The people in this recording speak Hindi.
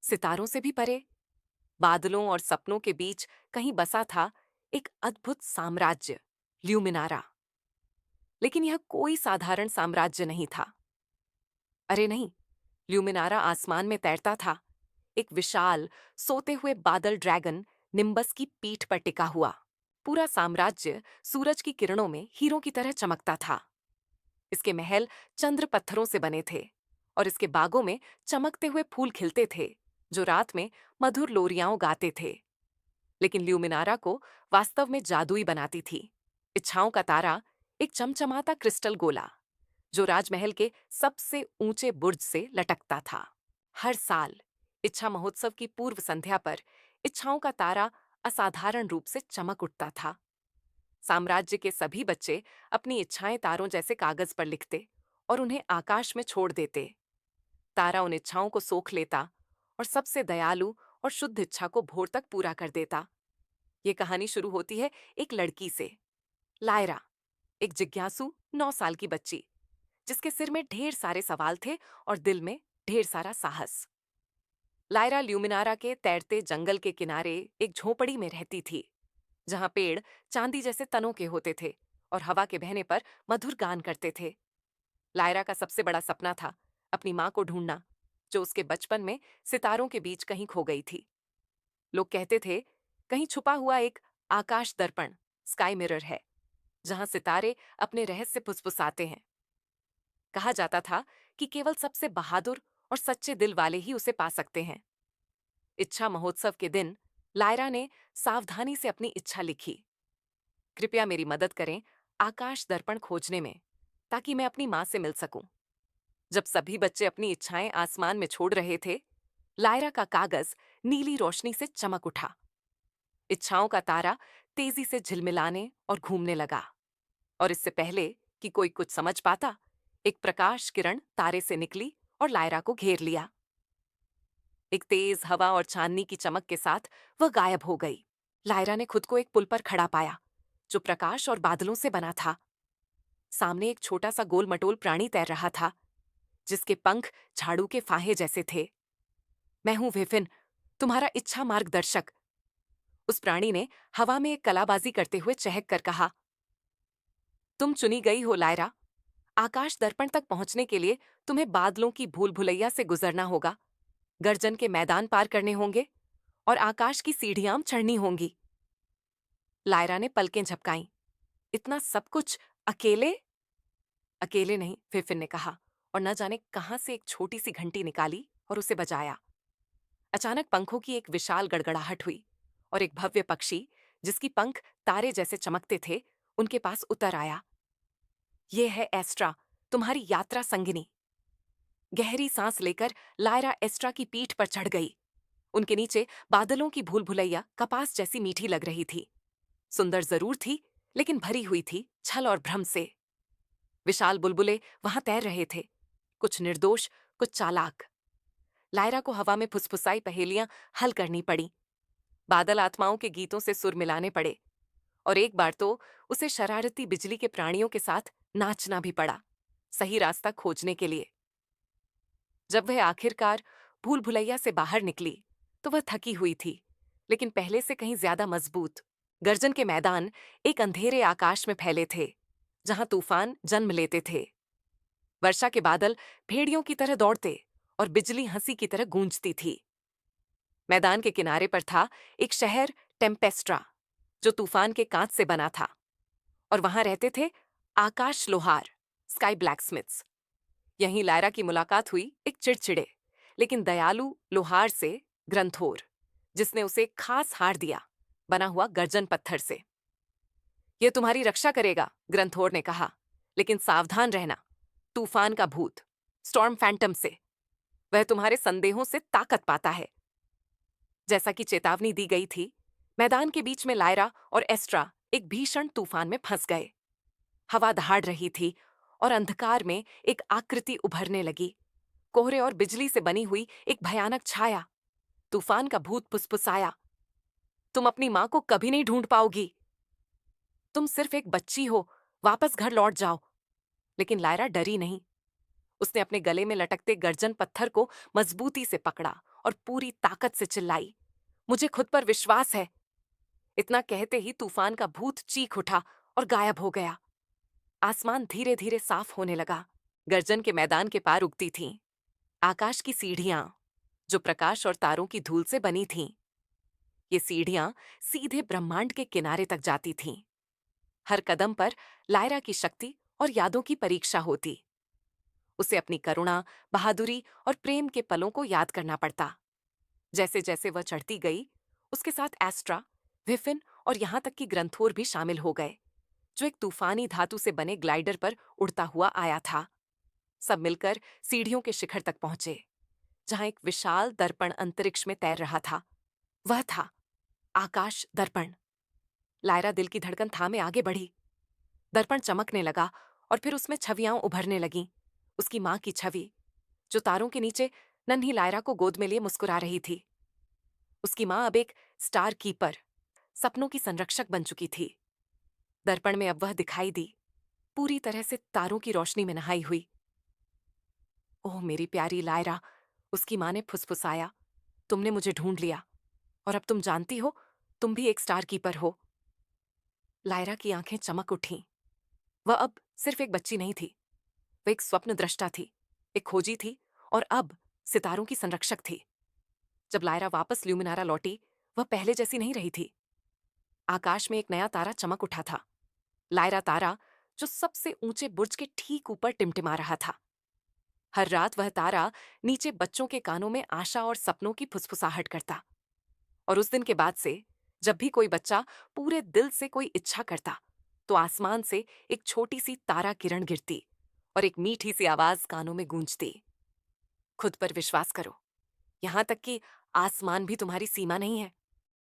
सितारों से भी परे, बादलों और सपनों के बीच कहीं बसा था एक अद्भुत साम्राज्य, ल्यूमिनारा। लेकिन यह कोई साधारण साम्राज्य नहीं था। अरे नहीं, ल्यूमिनारा आसमान में तैरता था, एक विशाल सोते हुए बादल ड्रैगन निम्बस की पीठ पर टिका हुआ। पूरा साम्राज्य सूरज की किरणों में हीरों की तरह चमकता था। इसके महल चंद्र पत्थरों से बने थे और इसके बागों में चमकते हुए फूल खिलते थे जो रात में मधुर लोरियां गाते थे। लेकिन ल्यूमिनारा को वास्तव में जादुई बनाती थी इच्छाओं का तारा, एक चमचमाता क्रिस्टल गोला जो राजमहल के सबसे ऊंचे बुर्ज से लटकता था। हर साल इच्छा महोत्सव की पूर्व संध्या पर इच्छाओं का तारा असाधारण रूप से चमक उठता था। साम्राज्य के सभी बच्चे अपनी इच्छाएं तारों जैसे कागज पर लिखते और उन्हें आकाश में छोड़ देते। तारा उन इच्छाओं को सोख लेता और सबसे दयालु और शुद्ध इच्छा को भोर तक पूरा कर देता। ये कहानी शुरू होती है एक लड़की से, लायरा, एक जिज्ञासु 9 साल की बच्ची जिसके सिर में ढेर सारे सवाल थे और दिल में ढेर सारा साहस। लायरा ल्यूमिनारा के तैरते जंगल के किनारे एक झोपड़ी में रहती थी जहां पेड़ चांदी जैसे तनों के होते थे और हवा के बहने पर मधुर गान करते थे। लायरा का सबसे बड़ा सपना था अपनी मां को ढूंढना, जो उसके बचपन में सितारों के बीच कहीं खो गई थी। लोग कहते थे कहीं छुपा हुआ एक आकाश दर्पण, स्काई मिरर है जहां सितारे अपने रहस्य फुसफुसाते हैं। कहा जाता था कि केवल सबसे बहादुर और सच्चे दिल वाले ही उसे पा सकते हैं। इच्छा महोत्सव के दिन लायरा ने सावधानी से अपनी इच्छा लिखी, कृपया मेरी मदद करें आकाश दर्पण खोजने में ताकि मैं अपनी मां से मिल सकूं। जब सभी बच्चे अपनी इच्छाएं आसमान में छोड़ रहे थे, लायरा का कागज नीली रोशनी से चमक उठा। इच्छाओं का तारा तेजी से झिलमिलाने और घूमने लगा और इससे पहले कि कोई कुछ समझ पाता, एक प्रकाश किरण तारे से निकली और लायरा को घेर लिया। एक तेज हवा और चांदनी की चमक के साथ वह गायब हो गई। लायरा ने खुद को एक पुल पर खड़ा पाया जो प्रकाश और बादलों से बना था। सामने एक छोटा सा गोल मटोल प्राणी तैर रहा था जिसके पंख झाड़ू के फाहे जैसे थे। मैं हूं विपिन, तुम्हारा इच्छा मार्गदर्शक, उस प्राणी ने हवा में एक कलाबाजी करते हुए चहक कर कहा। तुम चुनी गई हो लायरा। आकाश दर्पण तक पहुंचने के लिए तुम्हें बादलों की भूल भुलैया से गुजरना होगा, गर्जन के मैदान पार करने होंगे और आकाश की सीढ़ियां चढ़नी होंगी। लायरा ने पलकें झपकाईं। इतना सब कुछ अकेले? अकेले नहीं, फिफिन ने कहा और न जाने कहां से एक छोटी सी घंटी निकाली और उसे बजाया। अचानक पंखों की एक विशाल गड़गड़ाहट हुई और एक भव्य पक्षी जिसकी पंख तारे जैसे चमकते थे उनके पास उतर आया। ये है एस्ट्रा, तुम्हारी यात्रा संगिनी। गहरी सांस लेकर लायरा एस्ट्रा की पीठ पर चढ़ गई। उनके नीचे बादलों की भूल भुलैया कपास जैसी मीठी लग रही थी। सुंदर जरूर थी, लेकिन भरी हुई थी छल और भ्रम से। विशाल बुलबुले वहां तैर रहे थे, कुछ निर्दोष, कुछ चालाक। लायरा को हवा में फुसफुसाई पहेलियां हल करनी पड़ी। बादल आत्माओं के गीतों से सुर मिलाने पड़े और एक बार तो उसे शरारती बिजली के प्राणियों के साथ नाचना भी पड़ा, सही रास्ता खोजने के लिए। जब वह आखिरकार भूल भुलैया से बाहर निकली तो वह थकी हुई थी, लेकिन पहले से कहीं ज्यादा मजबूत। गर्जन के मैदान एक अंधेरे आकाश में फैले थे जहां तूफान जन्म लेते थे। वर्षा के बादल भेड़ियों की तरह दौड़ते और बिजली हंसी की तरह गूंजती थी। मैदान के किनारे पर था एक शहर, टेम्पेस्ट्रा, जो तूफान के कांच से बना था और वहां रहते थे आकाश लोहार, स्काई ब्लैकस्मिथ्स। यहीं लायरा की मुलाकात हुई एक चिड़चिड़े लेकिन दयालु लोहार से, ग्रंथोर, जिसने उसे खास हार दिया, बना हुआ गर्जन पत्थर से। यह तुम्हारी रक्षा करेगा, ग्रंथोर ने कहा, लेकिन सावधान रहना, तूफान का भूत, स्टॉर्म फैंटम से। वह तुम्हारे संदेहों से ताकत पाता है। जैसा कि चेतावनी दी गई थी, मैदान के बीच में लायरा और एस्ट्रा एक भीषण तूफान में फंस गए। हवा दहाड़ रही थी और अंधकार में एक आकृति उभरने लगी, कोहरे और बिजली से बनी हुई एक भयानक छाया। तूफान का भूत फुसफुसाया, तुम अपनी मां को कभी नहीं ढूंढ पाओगी। तुम सिर्फ एक बच्ची हो, वापस घर लौट जाओ। लेकिन लायरा डरी नहीं। उसने अपने गले में लटकते गर्जन पत्थर को मजबूती से पकड़ा और पूरी ताकत से चिल्लाई, मुझे खुद पर विश्वास है। इतना कहते ही तूफान का भूत चीख उठा और गायब हो गया। आसमान धीरे धीरे साफ होने लगा। गर्जन के मैदान के पार उगती थीं आकाश की सीढ़ियां, जो प्रकाश और तारों की धूल से बनी थीं। ये सीढ़ियां सीधे ब्रह्मांड के किनारे तक जाती थीं। हर कदम पर लायरा की शक्ति और यादों की परीक्षा होती। उसे अपनी करुणा, बहादुरी और प्रेम के पलों को याद करना पड़ता। जैसे जैसे वह चढ़ती गई, उसके साथ एस्ट्रा, विफिन और यहां तक कि ग्रंथोर भी शामिल हो गए, जो एक तूफानी धातु से बने ग्लाइडर पर उड़ता हुआ आया था। सब मिलकर सीढ़ियों के शिखर तक पहुंचे, जहां एक विशाल दर्पण अंतरिक्ष में तैर रहा था। वह था आकाश दर्पण। लायरा दिल की धड़कन थामे आगे बढ़ी। दर्पण चमकने लगा और फिर उसमें छवियां उभरने लगीं। उसकी मां की छवि, जो तारों के नीचे नन्ही लायरा को गोद में लिए मुस्कुरा रही थी। उसकी मां अब एक स्टार कीपर, सपनों की संरक्षक बन चुकी थी। दर्पण में अब वह दिखाई दी, पूरी तरह से तारों की रोशनी में नहाई हुई। ओह मेरी प्यारी लायरा, उसकी मां ने फुसफुसाया, तुमने मुझे ढूंढ लिया और अब तुम जानती हो, तुम भी एक स्टार कीपर हो। लायरा की आंखें चमक उठीं। वह अब सिर्फ एक बच्ची नहीं थी, वह एक स्वप्न दृष्टा थी, एक खोजी थी और अब सितारों की संरक्षक थी। जब लायरा वापस ल्यूमिनारा लौटी, वह पहले जैसी नहीं रही थी। आकाश में एक नया तारा चमक उठा था, लायरा तारा, जो सबसे ऊंचे बुर्ज के ठीक ऊपर टिमटिमा रहा था। हर रात वह तारा नीचे बच्चों के कानों में आशा और सपनों की फुसफुसाहट करता। और उस दिन के बाद से जब भी कोई बच्चा पूरे दिल से कोई इच्छा करता, तो आसमान से एक छोटी सी तारा किरण गिरती और एक मीठी सी आवाज कानों में गूंजती, खुद पर विश्वास करो, यहां तक कि आसमान भी तुम्हारी सीमा नहीं है।